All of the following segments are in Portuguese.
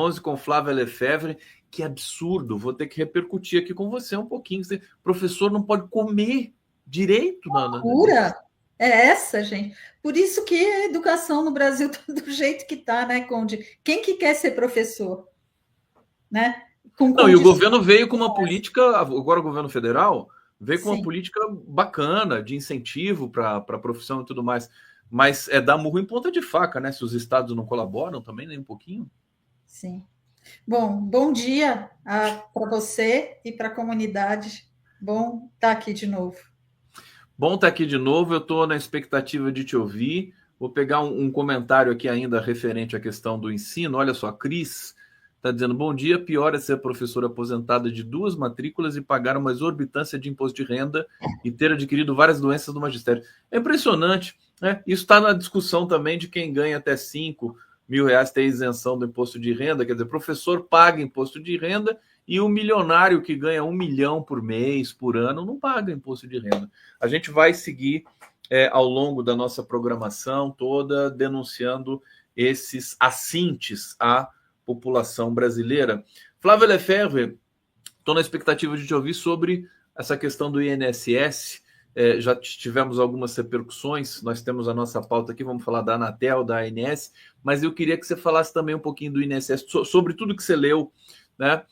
11 com Flávia Lefebvre. Que absurdo, vou ter que repercutir aqui com você um pouquinho. Professor não pode comer direito Loucura é essa, gente. Por isso que a educação no Brasil está do jeito que está, né, Conde? Quem que quer ser professor, né? Com Não, e o condições. governo veio com uma política, agora o governo federal veio com uma Sim, política bacana de incentivo para a profissão e tudo mais. Mas é dar murro em ponta de faca, né? Se os estados não colaboram também, nem um pouquinho. sim. Bom dia para você e para a comunidade. Bom estar aqui de novo. Bom estar aqui de novo, eu estou na expectativa de te ouvir. Vou pegar um comentário aqui ainda referente à questão do ensino. Olha só, a Cris está dizendo: bom dia, pior é ser professora aposentada de 2 matrículas e pagar uma exorbitância de imposto de renda e ter adquirido várias doenças do magistério. É impressionante, né? Isso está na discussão também de quem ganha até 5 mil reais ter isenção do imposto de renda. Quer dizer, professor paga imposto de renda e o milionário que ganha 1 milhão por mês, por ano, não paga imposto de renda. A gente vai seguir ao longo da nossa programação toda denunciando esses assintes à população brasileira. Flávia Lefebvre, estou na expectativa de te ouvir sobre essa questão do INSS. Já tivemos algumas repercussões, nós temos a nossa pauta aqui, vamos falar da Anatel, da ANS, mas eu queria que você falasse também um pouquinho do INSS, sobre tudo que você leu, né?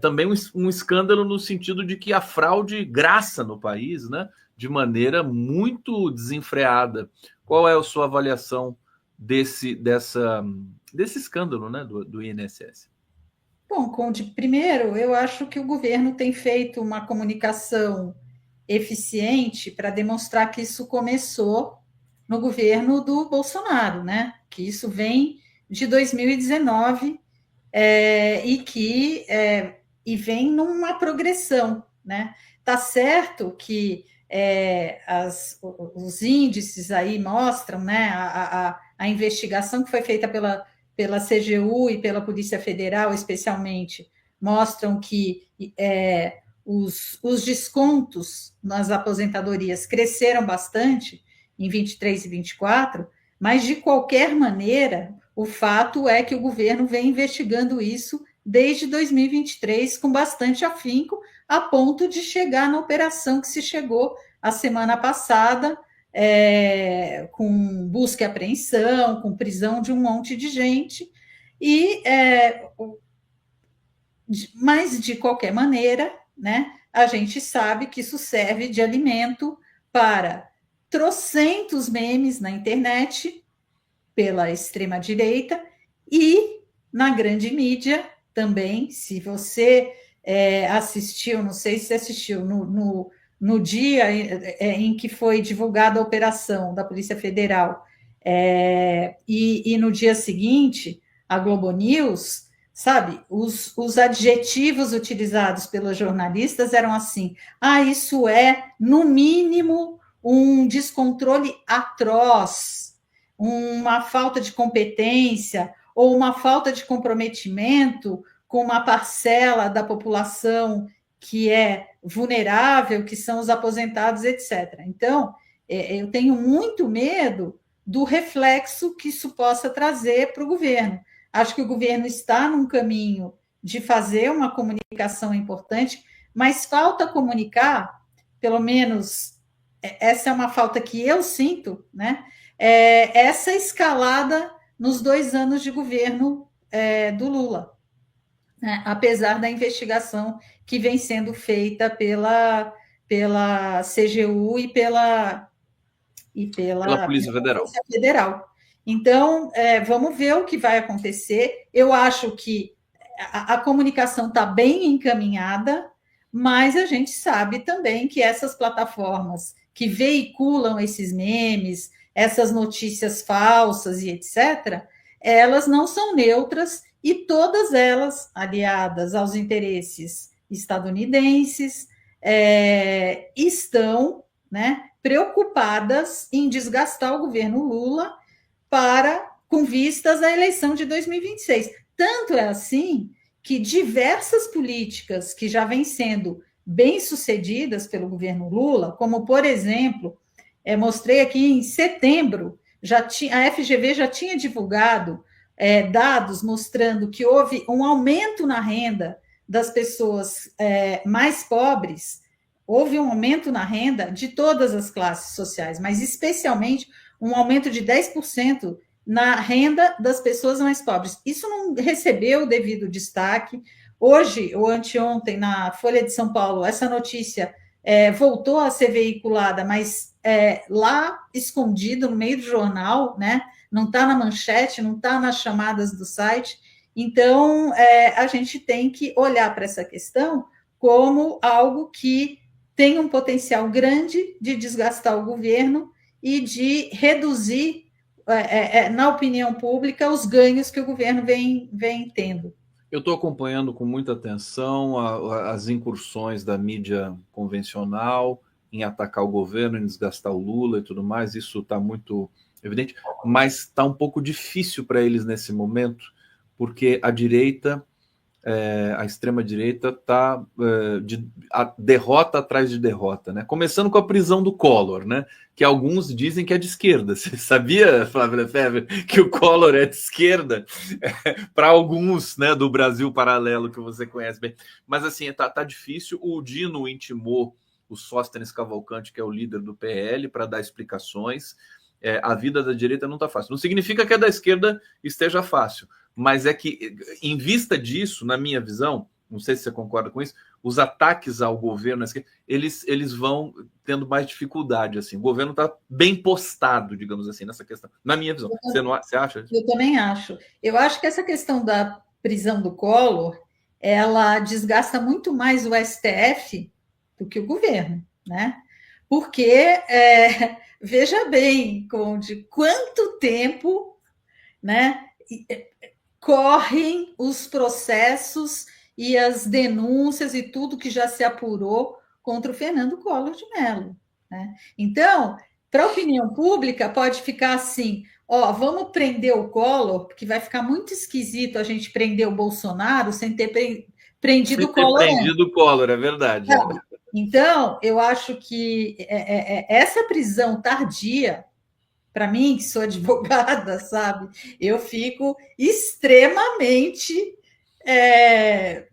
Também um escândalo no sentido de que a fraude graça no país, né? De maneira muito desenfreada. Qual é a sua avaliação desse escândalo, né? Do INSS? Bom, Conde, primeiro, eu acho que o governo tem feito uma comunicação eficiente para demonstrar que isso começou no governo do Bolsonaro, né? Que isso vem de 2019 e vem numa progressão, né? Tá certo que os índices aí mostram, né? A investigação que foi feita pela CGU e pela Polícia Federal, especialmente, mostram que os descontos nas aposentadorias cresceram bastante em 23 e 24, mas, de qualquer maneira, o fato é que o governo vem investigando isso desde 2023 com bastante afinco, a ponto de chegar na operação que se chegou a semana passada, com busca e apreensão, com prisão de um monte de gente, mas, de qualquer maneira, né, a gente sabe que isso serve de alimento para trocentos memes na internet, pela extrema-direita, e na grande mídia também. Se você assistiu, não sei se você assistiu, no dia em que foi divulgada a operação da Polícia Federal, e no dia seguinte, a Globo News, sabe, os adjetivos utilizados pelos jornalistas eram assim: isso é, no mínimo, um descontrole atroz, uma falta de competência ou uma falta de comprometimento com uma parcela da população que é vulnerável, que são os aposentados, etc. Então, eu tenho muito medo do reflexo que isso possa trazer para o governo. Acho que o governo está num caminho de fazer uma comunicação importante, mas falta comunicar, pelo menos essa é uma falta que eu sinto, né? Essa escalada nos 2 anos de governo do Lula, né? Apesar da investigação que vem sendo feita pela CGU Pela pela Polícia Federal. Polícia Federal. Então, vamos ver o que vai acontecer. Eu acho que a comunicação está bem encaminhada, mas a gente sabe também que essas plataformas que veiculam esses memes, essas notícias falsas e etc., elas não são neutras, e todas elas aliadas aos interesses estadunidenses estão, né, preocupadas em desgastar o governo Lula com vistas à eleição de 2026. Tanto é assim que diversas políticas que já vêm sendo bem-sucedidas pelo governo Lula, como, por exemplo, mostrei aqui em setembro, a FGV já tinha divulgado dados mostrando que houve um aumento na renda das pessoas mais pobres, houve um aumento na renda de todas as classes sociais, mas especialmente um aumento de 10% na renda das pessoas mais pobres. Isso não recebeu o devido destaque. Hoje, ou anteontem, na Folha de São Paulo, essa notícia voltou a ser veiculada, mas lá escondido no meio do jornal, né? Não está na manchete, não está nas chamadas do site. Então, a gente tem que olhar para essa questão como algo que tem um potencial grande de desgastar o governo e de reduzir, na opinião pública, os ganhos que o governo vem tendo. Eu estou acompanhando com muita atenção as incursões da mídia convencional em atacar o governo, em desgastar o Lula e tudo mais. Isso está muito evidente, mas está um pouco difícil para eles nesse momento, porque a direita, a extrema-direita, está de derrota atrás de derrota, né? Começando com a prisão do Collor, né? Que alguns dizem que é de esquerda. Você sabia, Flávio Lefebvre, que o Collor é de esquerda? Para alguns, né, do Brasil paralelo que você conhece bem. Mas assim, tá difícil. O Dino intimou o Sóstenes Cavalcante, que é o líder do PL, para dar explicações. A vida da direita não está fácil. Não significa que a da esquerda esteja fácil, mas é que, em vista disso, na minha visão, não sei se você concorda com isso, os ataques ao governo, eles vão tendo mais dificuldade. Assim. O governo está bem postado, digamos assim, nessa questão, na minha visão. Você acha? Eu também acho. Eu acho que essa questão da prisão do Collor, ela desgasta muito mais o STF do que o governo, né? Porque, veja bem, Conde, quanto tempo, né, correm os processos e as denúncias e tudo que já se apurou contra o Fernando Collor de Mello, né? Então, para a opinião pública, pode ficar assim: vamos prender o Collor, porque vai ficar muito esquisito a gente prender o Bolsonaro sem ter prendido o Collor. Prendido o Collor, é verdade. Então, eu acho que essa prisão tardia, para mim, que sou advogada, sabe, eu fico extremamente. É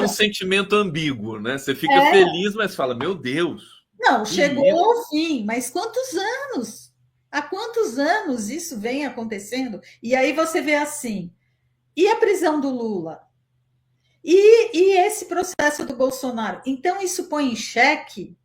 um sentimento ambíguo, né? Você fica feliz, mas fala, meu Deus. Não, chegou ao fim, mas quantos anos? Há quantos anos isso vem acontecendo? E aí você vê assim, e a prisão do Lula? E esse processo do Bolsonaro? Então, isso põe em xeque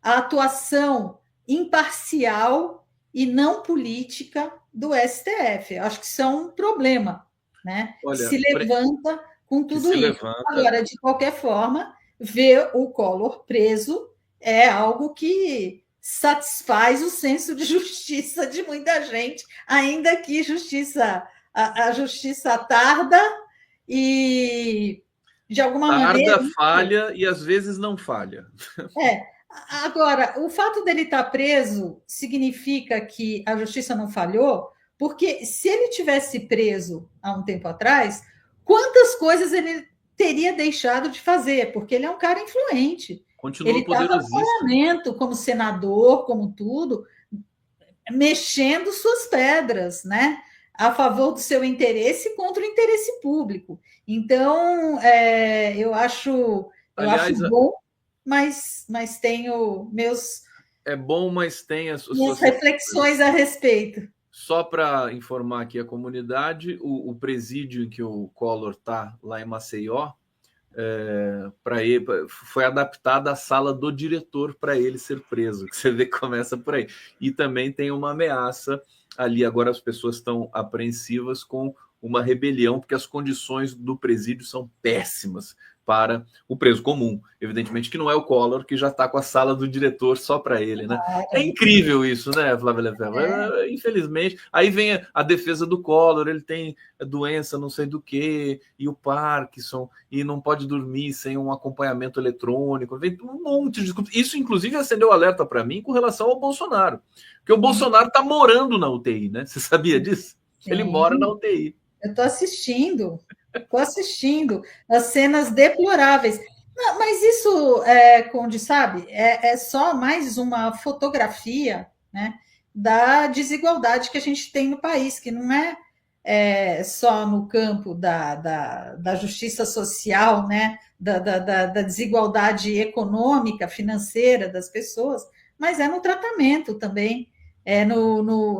a atuação imparcial e não política do STF. Eu acho que isso é um problema, né? Olha, se levanta com tudo isso. Agora, de qualquer forma, ver o Collor preso é algo que satisfaz o senso de justiça de muita gente, ainda que a justiça tarda e, de alguma maneira... Tarda, falha e às vezes não falha. Agora, o fato dele estar preso significa que a justiça não falhou, porque se ele tivesse preso há um tempo atrás, quantas coisas ele teria deixado de fazer, porque ele é um cara influente. Continua ele estava no parlamento como senador, como tudo, mexendo suas pedras, né? A favor do seu interesse contra o interesse público. Então, eu acho bom, mas tenho meus... É bom, mas tem as suas reflexões a respeito. Só para informar aqui a comunidade, o presídio em que o Collor está, lá em Maceió, para ele foi adaptada a sala do diretor para ele ser preso, que você vê que começa por aí. E também tem uma ameaça ali, agora as pessoas estão apreensivas com uma rebelião, porque as condições do presídio são péssimas para o preso comum. Evidentemente que não é o Collor, que já está com a sala do diretor só para ele, né? É incrível isso, né, Flávia Lefebvre? Infelizmente. Aí vem a defesa do Collor, ele tem doença não sei do que, e o Parkinson, e não pode dormir sem um acompanhamento eletrônico. Vem um monte de... Isso, inclusive, acendeu alerta para mim com relação ao Bolsonaro. Porque o Bolsonaro está morando na UTI, né? Você sabia disso? Sim. Ele mora na UTI. Eu estou assistindo as cenas deploráveis. Não, mas isso, Conde, sabe, é só mais uma fotografia, né, da desigualdade que a gente tem no país, que não é só no campo da justiça social, né? Da desigualdade econômica, financeira das pessoas, mas é no tratamento também,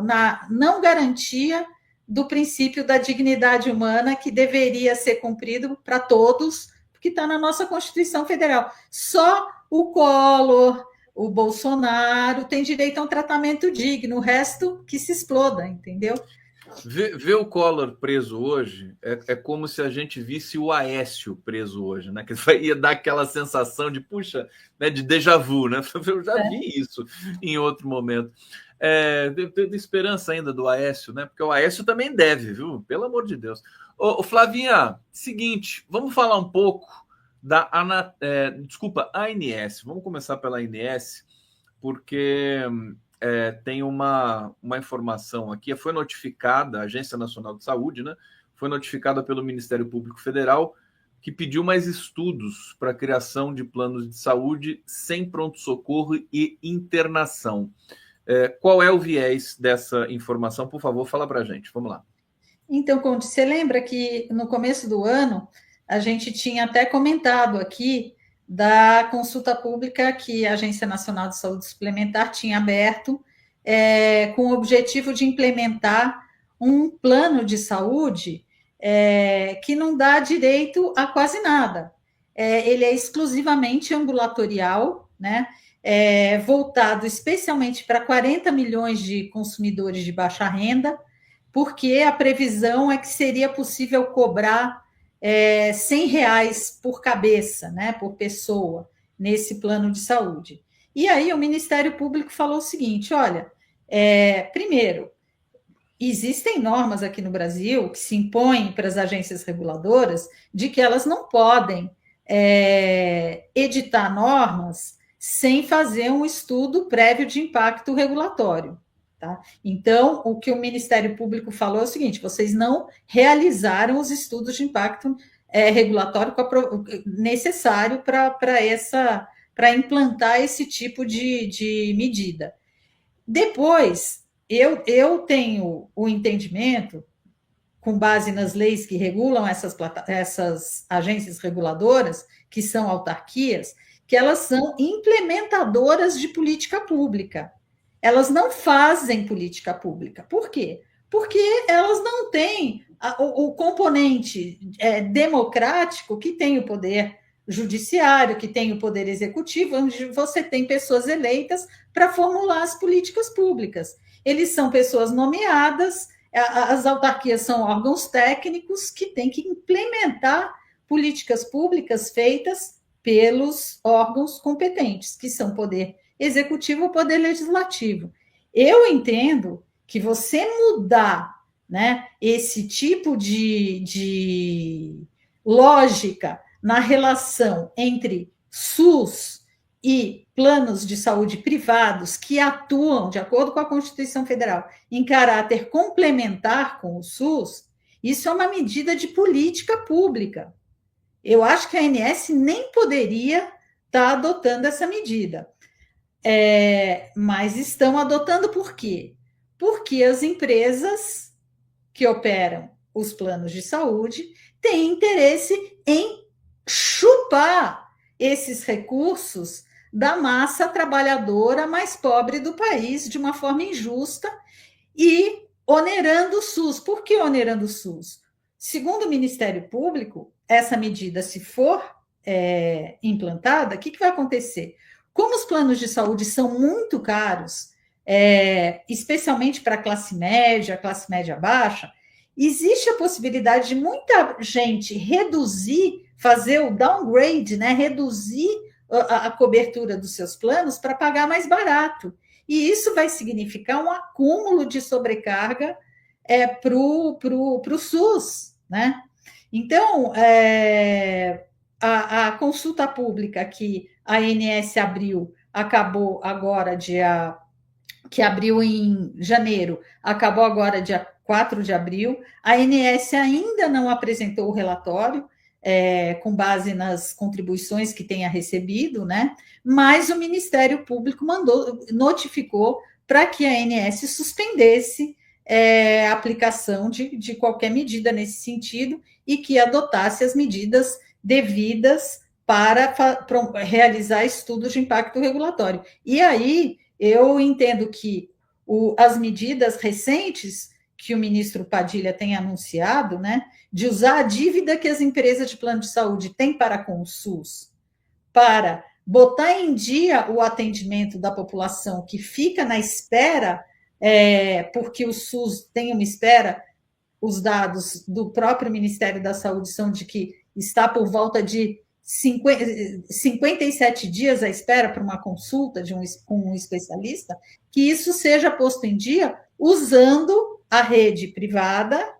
na não garantia do princípio da dignidade humana que deveria ser cumprido para todos, porque está na nossa Constituição Federal. Só o Collor, o Bolsonaro tem direito a um tratamento digno, o resto que se exploda, entendeu? Ver o Collor preso hoje é como se a gente visse o Aécio preso hoje, né? Que ia dar aquela sensação de, puxa, né, de déjà vu, né? Eu já vi isso em outro momento. Tem esperança ainda do Aécio, né? Porque o Aécio também deve, viu? Pelo amor de Deus. Ô, Flavinha, seguinte, vamos falar um pouco da ANS. Vamos começar pela ANS, porque tem uma informação aqui, foi notificada, a Agência Nacional de Saúde, né? Foi notificada pelo Ministério Público Federal, que pediu mais estudos para a criação de planos de saúde sem pronto-socorro e internação. Qual é o viés dessa informação? Por favor, fala para a gente. Vamos lá. Então, Conde, você lembra que no começo do ano a gente tinha até comentado aqui da consulta pública que a Agência Nacional de Saúde Suplementar tinha aberto com o objetivo de implementar um plano de saúde que não dá direito a quase nada. Ele é exclusivamente ambulatorial, né? Voltado especialmente para 40 milhões de consumidores de baixa renda, porque a previsão é que seria possível cobrar R$ 100 por cabeça, né, por pessoa, nesse plano de saúde. E aí o Ministério Público falou o seguinte, olha, primeiro, existem normas aqui no Brasil que se impõem para as agências reguladoras de que elas não podem editar normas sem fazer um estudo prévio de impacto regulatório. Tá? Então, o que o Ministério Público falou é o seguinte: vocês não realizaram os estudos de impacto regulatório necessário para implantar esse tipo de medida. Depois, eu tenho o entendimento, com base nas leis que regulam essas agências reguladoras, que são autarquias, que elas são implementadoras de política pública. Elas não fazem política pública. Por quê? Porque elas não têm o componente democrático que tem o poder judiciário, que tem o poder executivo, onde você tem pessoas eleitas para formular as políticas públicas. Eles são pessoas nomeadas, as autarquias são órgãos técnicos que têm que implementar políticas públicas feitas pelos órgãos competentes, que são poder executivo ou poder legislativo. Eu entendo que você mudar, né, esse tipo de lógica na relação entre SUS e planos de saúde privados que atuam, de acordo com a Constituição Federal, em caráter complementar com o SUS, isso é uma medida de política pública. Eu acho que a ANS nem poderia estar adotando essa medida. Mas estão adotando por quê? Porque as empresas que operam os planos de saúde têm interesse em chupar esses recursos da massa trabalhadora mais pobre do país de uma forma injusta e onerando o SUS. Por que onerando o SUS? Segundo o Ministério Público, essa medida, se for implantada, o que vai acontecer? Como os planos de saúde são muito caros, especialmente para a classe média baixa, existe a possibilidade de muita gente fazer o downgrade, né, reduzir a cobertura dos seus planos para pagar mais barato. E isso vai significar um acúmulo de sobrecarga para o SUS, né? Então, a consulta pública que a ANS acabou agora que abriu em janeiro, acabou agora dia 4 de abril. A ANS ainda não apresentou o relatório, com base nas contribuições que tenha recebido, né? Mas o Ministério Público notificou para que a ANS suspendesse aplicação de qualquer medida nesse sentido e que adotasse as medidas devidas para realizar estudos de impacto regulatório. E aí eu entendo que as medidas recentes que o ministro Padilha tem anunciado, né, de usar a dívida que as empresas de plano de saúde têm para com o SUS para botar em dia o atendimento da população que fica na espera, porque o SUS tem uma espera, os dados do próprio Ministério da Saúde são de que está por volta de 57 dias à espera para uma consulta com um especialista, que isso seja posto em dia usando a rede privada,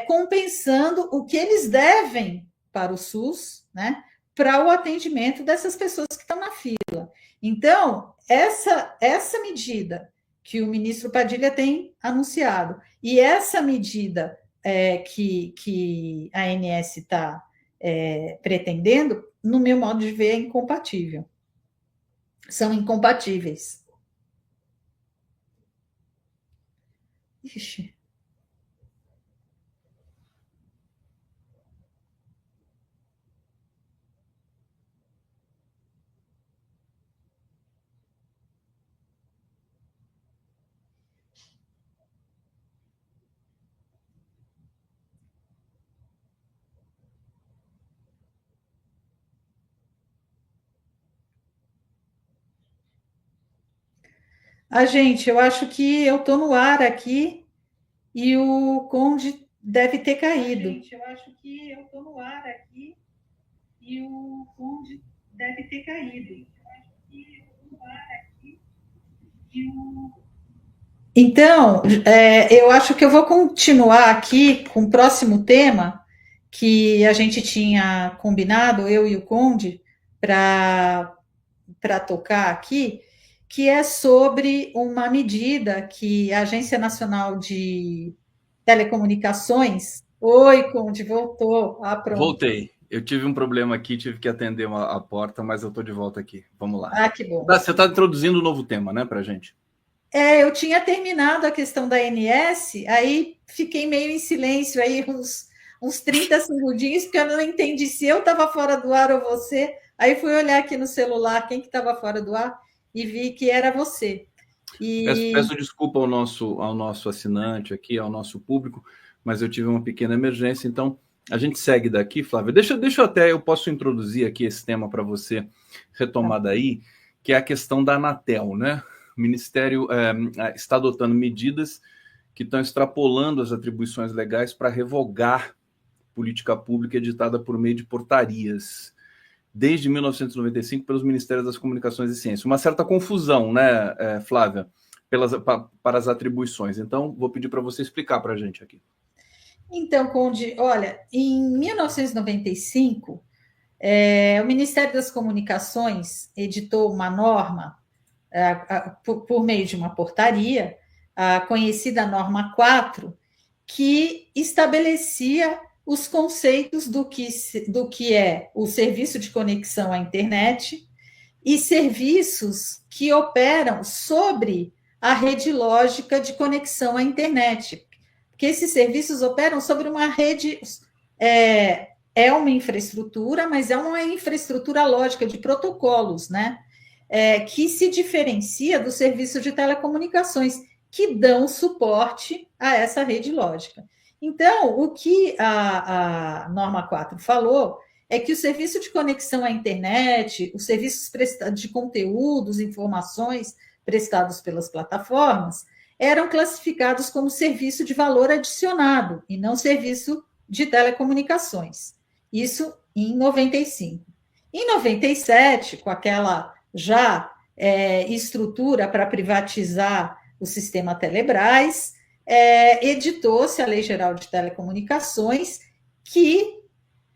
compensando o que eles devem para o SUS, né, para o atendimento dessas pessoas que estão na fila. Então, essa medida que o ministro Padilha tem anunciado e essa medida que a ANS está pretendendo, no meu modo de ver, é incompatível. São incompatíveis. Ixi. Gente, eu acho que eu estou no ar aqui e o Conde deve ter caído. Gente, eu acho que eu estou no ar aqui e o Conde deve ter caído. Então, eu acho que eu vou continuar aqui com o próximo tema que a gente tinha combinado, eu e o Conde, para tocar aqui, que é sobre uma medida que a Agência Nacional de Telecomunicações... Oi, Conde, voltou. Pronto. Voltei. Eu tive um problema aqui, tive que atender a porta, mas eu estou de volta aqui. Vamos lá. Que bom. Você está introduzindo um novo tema, né, para a gente? Eu tinha terminado a questão da ANS, aí fiquei meio em silêncio, aí uns 30 segundinhos, porque eu não entendi se eu estava fora do ar ou você. Aí fui olhar aqui no celular quem que estava fora do ar e vi que era você. Peço desculpa ao nosso assinante aqui, ao nosso público, mas eu tive uma pequena emergência, então a gente segue daqui, Flávia. Eu posso introduzir aqui esse tema para você retomar daí, que é a questão da Anatel, né? O Ministério está adotando medidas que estão extrapolando as atribuições legais para revogar política pública editada por meio de portarias, desde 1995, pelos Ministérios das Comunicações e Ciência. Uma certa confusão, né, Flávia, para as atribuições. Então, vou pedir para você explicar para a gente aqui. Então, Conde, olha, em 1995, o Ministério das Comunicações editou uma norma por meio de uma portaria, a conhecida norma 4, que estabelecia os conceitos do que é o serviço de conexão à internet e serviços que operam sobre a rede lógica de conexão à internet. Porque esses serviços operam sobre uma rede... É uma infraestrutura, mas é uma infraestrutura lógica de protocolos, né? Que se diferencia do serviço de telecomunicações, que dão suporte a essa rede lógica. Então, o que a norma 4 falou é que o serviço de conexão à internet, os serviços de conteúdos, informações prestados pelas plataformas, eram classificados como serviço de valor adicionado e não serviço de telecomunicações. Isso em 95. Em 97, com aquela estrutura para privatizar o sistema Telebrás, editou-se a Lei Geral de Telecomunicações, que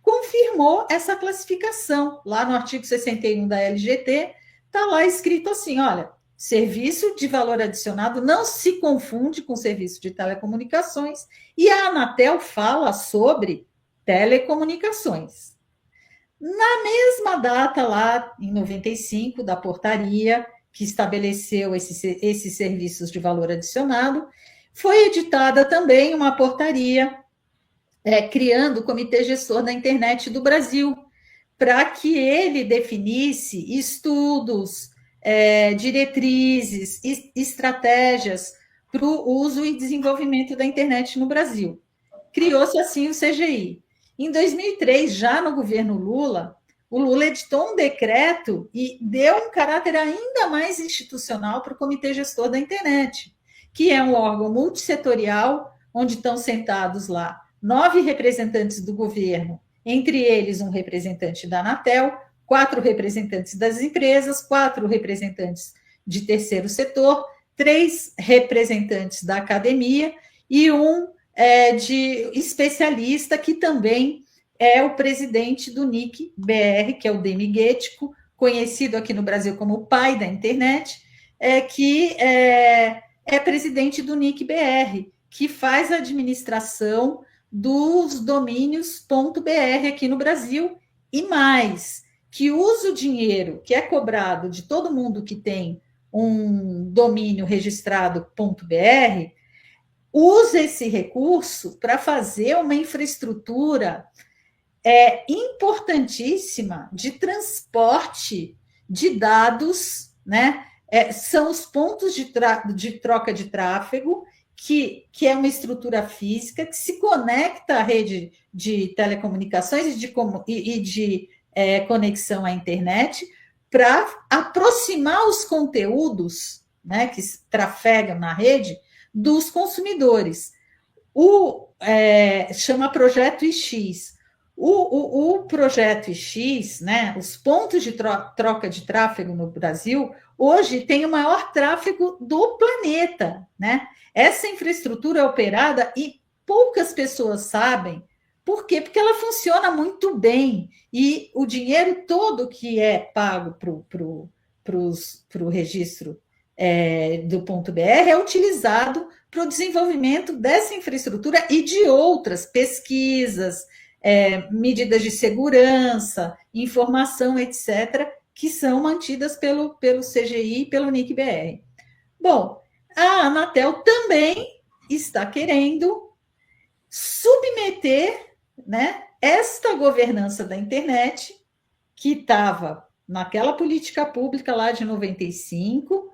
confirmou essa classificação. Lá no artigo 61 da LGT, está lá escrito assim, olha, serviço de valor adicionado não se confunde com serviço de telecomunicações, e a Anatel fala sobre telecomunicações. Na mesma data, lá em 95, da portaria que estabeleceu esses serviços de valor adicionado, Foi editada também uma portaria criando o Comitê Gestor da Internet do Brasil, para que ele definisse estudos, diretrizes, estratégias para o uso e desenvolvimento da internet no Brasil. Criou-se assim o CGI. Em 2003, já no governo Lula, o Lula editou um decreto e deu um caráter ainda mais institucional para o Comitê Gestor da Internet, que é um órgão multissetorial, onde estão sentados lá 9 representantes do governo, entre eles um representante da Anatel, 4 representantes das empresas, 4 representantes de terceiro setor, 3 representantes da academia e um de especialista que também é o presidente do NIC BR, que é o Demi Guético, conhecido aqui no Brasil como o pai da internet, que é presidente do NIC BR, que faz a administração dos domínios .br aqui no Brasil, e mais, que usa o dinheiro que é cobrado de todo mundo que tem um domínio registrado .br, usa esse recurso para fazer uma infraestrutura importantíssima de transporte de dados, né? São os pontos de troca de tráfego, que é uma estrutura física que se conecta à rede de telecomunicações e de conexão à internet para aproximar os conteúdos, né, que trafegam na rede dos consumidores. Chama Projeto IX. O Projeto IX, né, os pontos de troca de tráfego no Brasil, hoje tem o maior tráfego do planeta, né? Essa infraestrutura é operada e poucas pessoas sabem. Por quê? Porque ela funciona muito bem e o dinheiro todo que é pago para o registro do .br é utilizado para o desenvolvimento dessa infraestrutura e de outras pesquisas, medidas de segurança, informação, etc., que são mantidas pelo CGI e pelo NIC-BR. Bom, a Anatel também está querendo submeter, né, esta governança da internet, que estava naquela política pública lá de 95,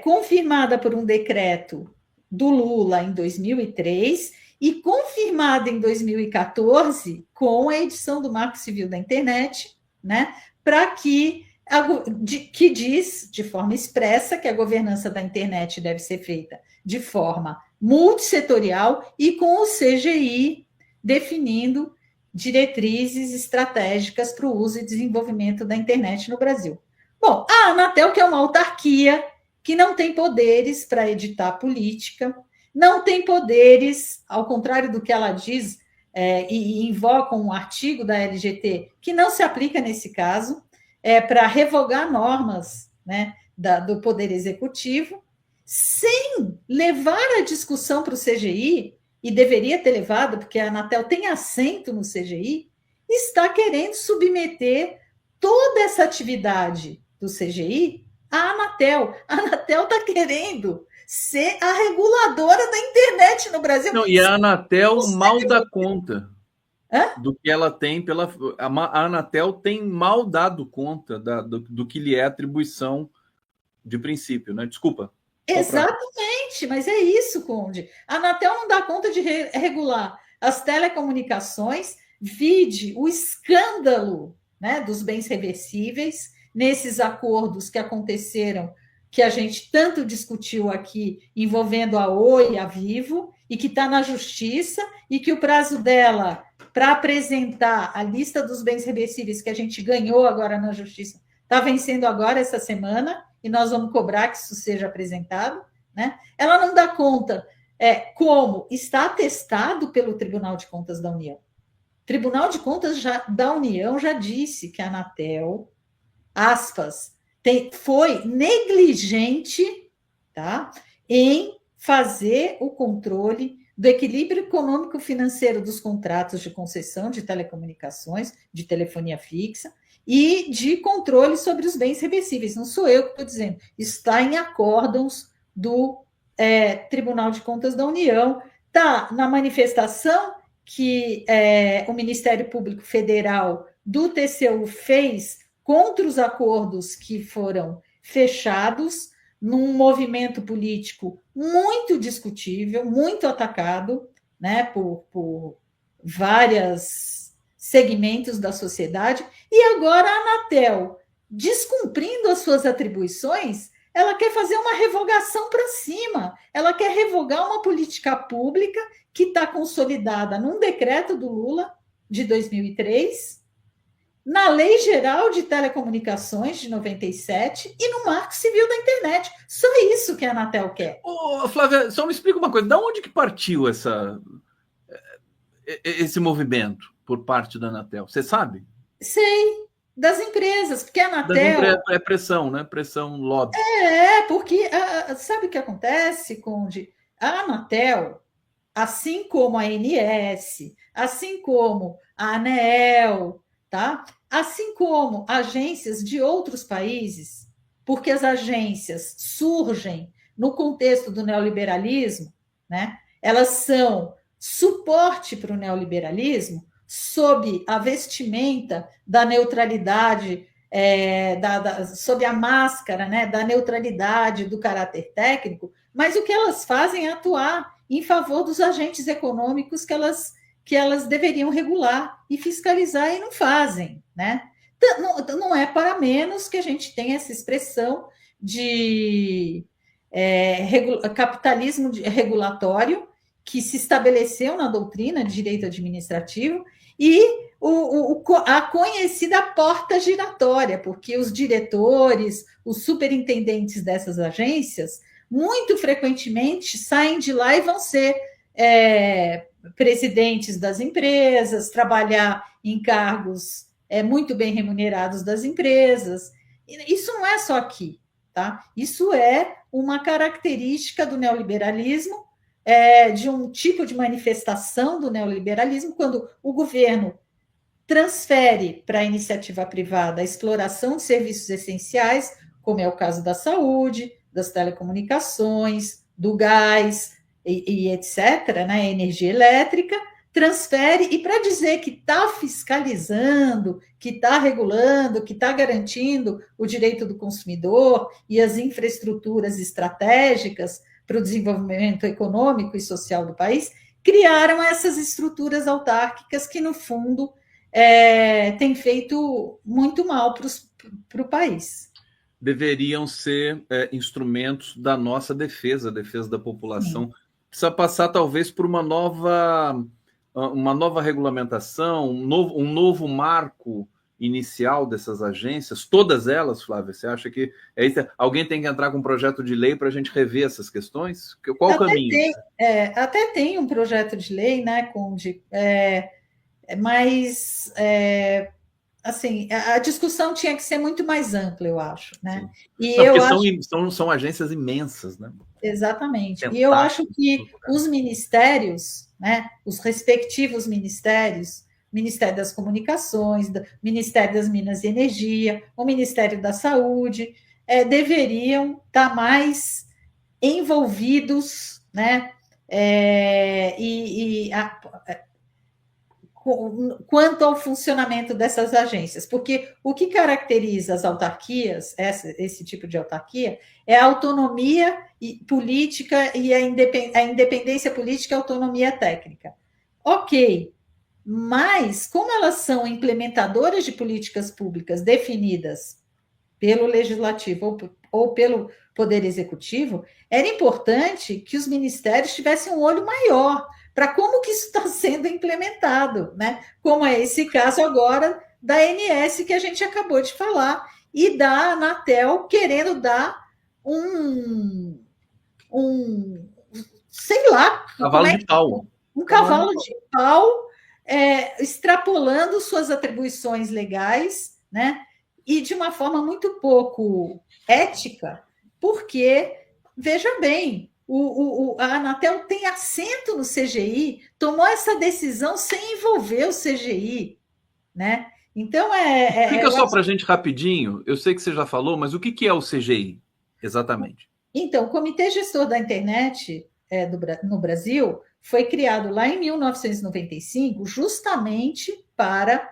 confirmada por um decreto do Lula em 2003 e confirmada em 2014 com a edição do Marco Civil da Internet, né, para que diz de forma expressa que a governança da internet deve ser feita de forma multissetorial e com o CGI definindo diretrizes estratégicas para o uso e desenvolvimento da internet no Brasil. Bom, a Anatel, que é uma autarquia que não tem poderes para editar política, não tem poderes, ao contrário do que ela diz, e invoca um artigo da LGT que não se aplica nesse caso, para revogar normas, né, do Poder Executivo, sem levar a discussão para o CGI, e deveria ter levado, porque a Anatel tem assento no CGI, está querendo submeter toda essa atividade do CGI à Anatel. A Anatel está querem ser a reguladora da internet no Brasil. Não, e a Anatel mal dá conta do que ela tem a Anatel tem mal dado conta do que lhe é atribuição de princípio, né? Desculpa. Exatamente, mas é isso, Conde. A Anatel não dá conta de regular as telecomunicações, vide o escândalo, né, dos bens reversíveis, nesses acordos que aconteceram, que a gente tanto discutiu aqui, envolvendo a Oi e a Vivo, e que está na justiça, e que o prazo dela para apresentar a lista dos bens reversíveis que a gente ganhou agora na justiça está vencendo agora essa semana, e nós vamos cobrar que isso seja apresentado, né? Ela não dá conta como está atestado pelo Tribunal de Contas da União. O Tribunal de Contas da União já disse que a Anatel, aspas, foi negligente, tá, em fazer o controle do equilíbrio econômico-financeiro dos contratos de concessão de telecomunicações, de telefonia fixa, e de controle sobre os bens reversíveis. Não sou eu que estou dizendo, está em acórdãos do Tribunal de Contas da União, está na manifestação que o Ministério Público Federal do TCU fez contra os acordos que foram fechados, num movimento político muito discutível, muito atacado, né, por vários segmentos da sociedade, e agora a Anatel, descumprindo as suas atribuições, ela quer fazer uma revogação para cima, ela quer revogar uma política pública que está consolidada num decreto do Lula de 2003, na Lei Geral de Telecomunicações de 97 e no Marco Civil da Internet. Só isso que a Anatel quer. Ô, Flávia, só me explica uma coisa. Da onde que partiu esse movimento por parte da Anatel? Você sabe? Sei, das empresas, porque a Anatel... É pressão, né? Pressão, lobby. Porque sabe o que acontece, Conde? A Anatel, assim como a ANS, assim como a ANEEL, tá? Assim como agências de outros países, porque as agências surgem no contexto do neoliberalismo, né? Elas são suporte para o neoliberalismo sob a vestimenta da neutralidade, sob a máscara, né, da neutralidade, do caráter técnico, mas o que elas fazem é atuar em favor dos agentes econômicos que elas deveriam regular e fiscalizar e não fazem, né? Não é para menos que a gente tem essa expressão de capitalismo regulatório que se estabeleceu na doutrina de direito administrativo e a conhecida porta giratória, porque os diretores, os superintendentes dessas agências, muito frequentemente saem de lá e vão ser presidentes das empresas, trabalhar em cargos muito bem remunerados das empresas. Isso não é só aqui, tá? Isso é uma característica do neoliberalismo, de um tipo de manifestação do neoliberalismo, quando o governo transfere para a iniciativa privada a exploração de serviços essenciais, como é o caso da saúde, das telecomunicações, do gás e etc., né, energia elétrica, transfere, e para dizer que está fiscalizando, que está regulando, que está garantindo o direito do consumidor e as infraestruturas estratégicas para o desenvolvimento econômico e social do país, criaram essas estruturas autárquicas que, no fundo, têm feito muito mal para o país. Deveriam ser instrumentos da nossa defesa, defesa da população. Sim. Precisa passar, talvez, por uma nova regulamentação, um novo marco inicial dessas agências, todas elas, Flávia. Você acha que alguém tem que entrar com um projeto de lei para a gente rever essas questões? Qual o caminho? Até tem um projeto de lei, né, Conde? Mas assim, a discussão tinha que ser muito mais ampla, eu acho, né? E não, porque são agências imensas, né? Exatamente. E eu acho que os ministérios, né, os respectivos ministérios, Ministério das Comunicações, Ministério das Minas e Energia, o Ministério da Saúde, deveriam estar mais envolvidos, né, quanto ao funcionamento dessas agências, porque o que caracteriza as autarquias, esse tipo de autarquia, é a autonomia política e a independência política e a autonomia técnica. Ok, mas como elas são implementadoras de políticas públicas definidas pelo Legislativo ou pelo Poder Executivo, era importante que os ministérios tivessem um olho maior para como que isso está sendo implementado, né? Como é esse caso agora da ANS que a gente acabou de falar, e da Anatel querendo dar sei lá... Cavalo de pau. Um cavalo de pau, extrapolando suas atribuições legais, né? E de uma forma muito pouco ética, porque, veja bem, a Anatel tem assento no CGI, tomou essa decisão sem envolver o CGI, né? Então, Explica só para a gente rapidinho, eu sei que você já falou, mas o que é o CGI, exatamente? Então, o Comitê Gestor da Internet no Brasil foi criado lá em 1995, justamente para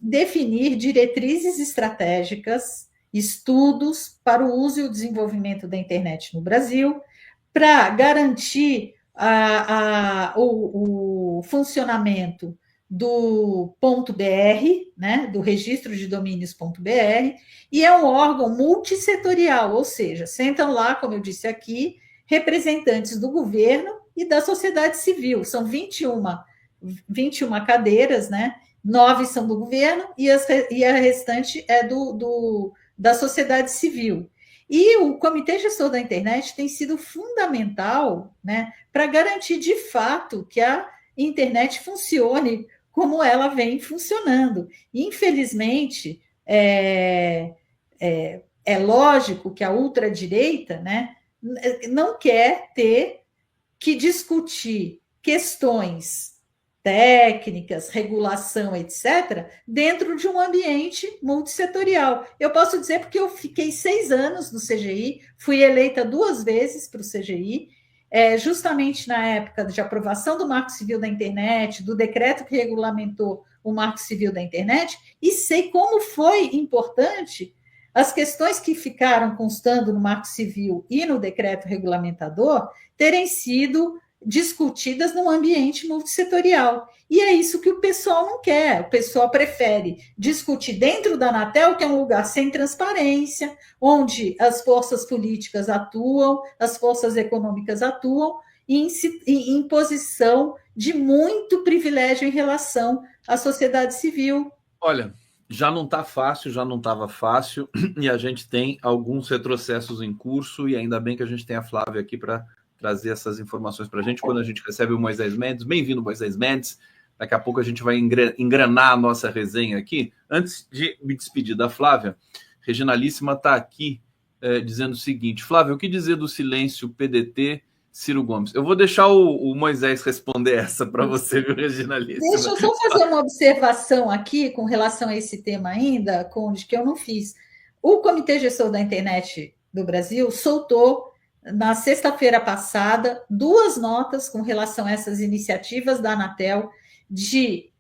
definir diretrizes estratégicas, estudos para o uso e o desenvolvimento da internet no Brasil, para garantir o funcionamento do .br, né, do registro de domínios.br, e é um órgão multissetorial, ou seja, sentam lá, como eu disse aqui, representantes do governo e da sociedade civil. São 21 cadeiras, né? 9 são do governo e a restante é da sociedade civil. E o Comitê Gestor da Internet tem sido fundamental, né, para garantir de fato que a internet funcione como ela vem funcionando. Infelizmente, é lógico que a ultradireita, né, não quer ter que discutir questões técnicas, regulação, etc., dentro de um ambiente multissetorial. Eu posso dizer porque eu fiquei 6 anos no CGI, fui eleita 2 vezes para o CGI, justamente na época de aprovação do Marco Civil da Internet, do decreto que regulamentou o Marco Civil da Internet, e sei como foi importante as questões que ficaram constando no Marco Civil e no decreto regulamentador terem sido discutidas num ambiente multissetorial. E é isso que o pessoal não quer. O pessoal prefere discutir dentro da Anatel, que é um lugar sem transparência, onde as forças políticas atuam, as forças econômicas atuam, em posição de muito privilégio em relação à sociedade civil. Olha, já não está fácil, já não estava fácil, e a gente tem alguns retrocessos em curso, e ainda bem que a gente tem a Flávia aqui para trazer essas informações para a gente quando a gente recebe o Moisés Mendes. Bem-vindo, Moisés Mendes. Daqui a pouco a gente vai engranar a nossa resenha aqui. Antes de me despedir da Flávia, Reginalíssima está aqui dizendo o seguinte: Flávia, o que dizer do silêncio PDT Ciro Gomes? Eu vou deixar o Moisés responder essa para você, viu, Reginalíssima? Deixa eu só fazer uma observação aqui com relação a esse tema ainda, Conde, que eu não fiz. O Comitê Gestor da Internet do Brasil soltou na sexta-feira passada 2 notas com relação a essas iniciativas da Anatel de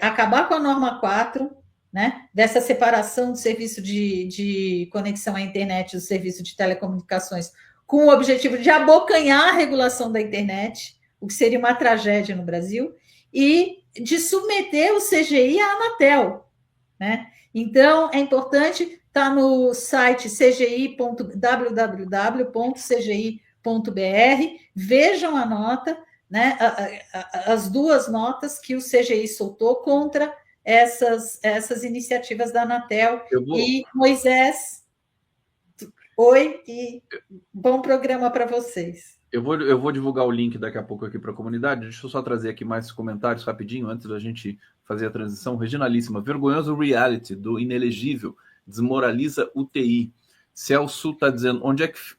acabar com a norma 4, né, dessa separação do serviço de conexão à internet do serviço de telecomunicações, com o objetivo de abocanhar a regulação da internet, o que seria uma tragédia no Brasil, e de submeter o CGI à Anatel, né? Então, é importante. Está no site www.cgi.br. Vejam a nota, né, as 2 notas que o CGI soltou contra essas iniciativas da Anatel. E, Moisés, oi e bom programa para vocês. Eu vou divulgar o link daqui a pouco aqui para a comunidade. Deixa eu só trazer aqui mais comentários rapidinho, antes da gente fazer a transição. Reginalíssima, vergonhoso reality do inelegível, desmoraliza UTI. Celso está dizendo,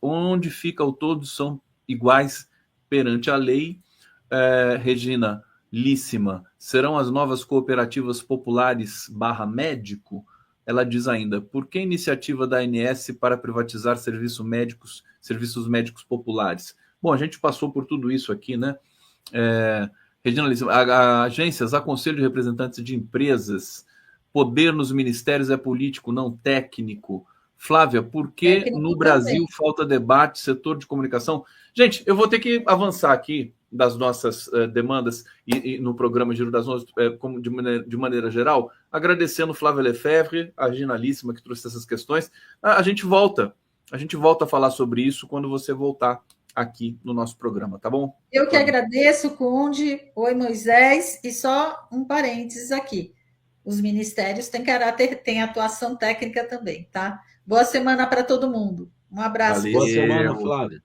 onde fica o todos são iguais perante a lei. Regina Líssima, serão as novas cooperativas populares /médico? Ela diz ainda, por que iniciativa da ANS para privatizar serviços médicos populares? Bom, a gente passou por tudo isso aqui, né? Regina Líssima, agências, aconselho de representantes de empresas, poder nos ministérios é político, não técnico. Flávia, por que no Brasil falta debate, setor de comunicação? Gente, eu vou ter que avançar aqui das nossas demandas e no programa Giro das 11, de maneira geral, agradecendo Flávia Lefebvre, a Reginalíssima, que trouxe essas questões. A gente volta a falar sobre isso quando você voltar aqui no nosso programa, tá bom? Eu que agradeço, Conde. Oi, Moisés. E só um parênteses aqui. Os ministérios têm atuação técnica também, tá? Boa semana para todo mundo. Um abraço. Valeu. Boa semana, Flávia.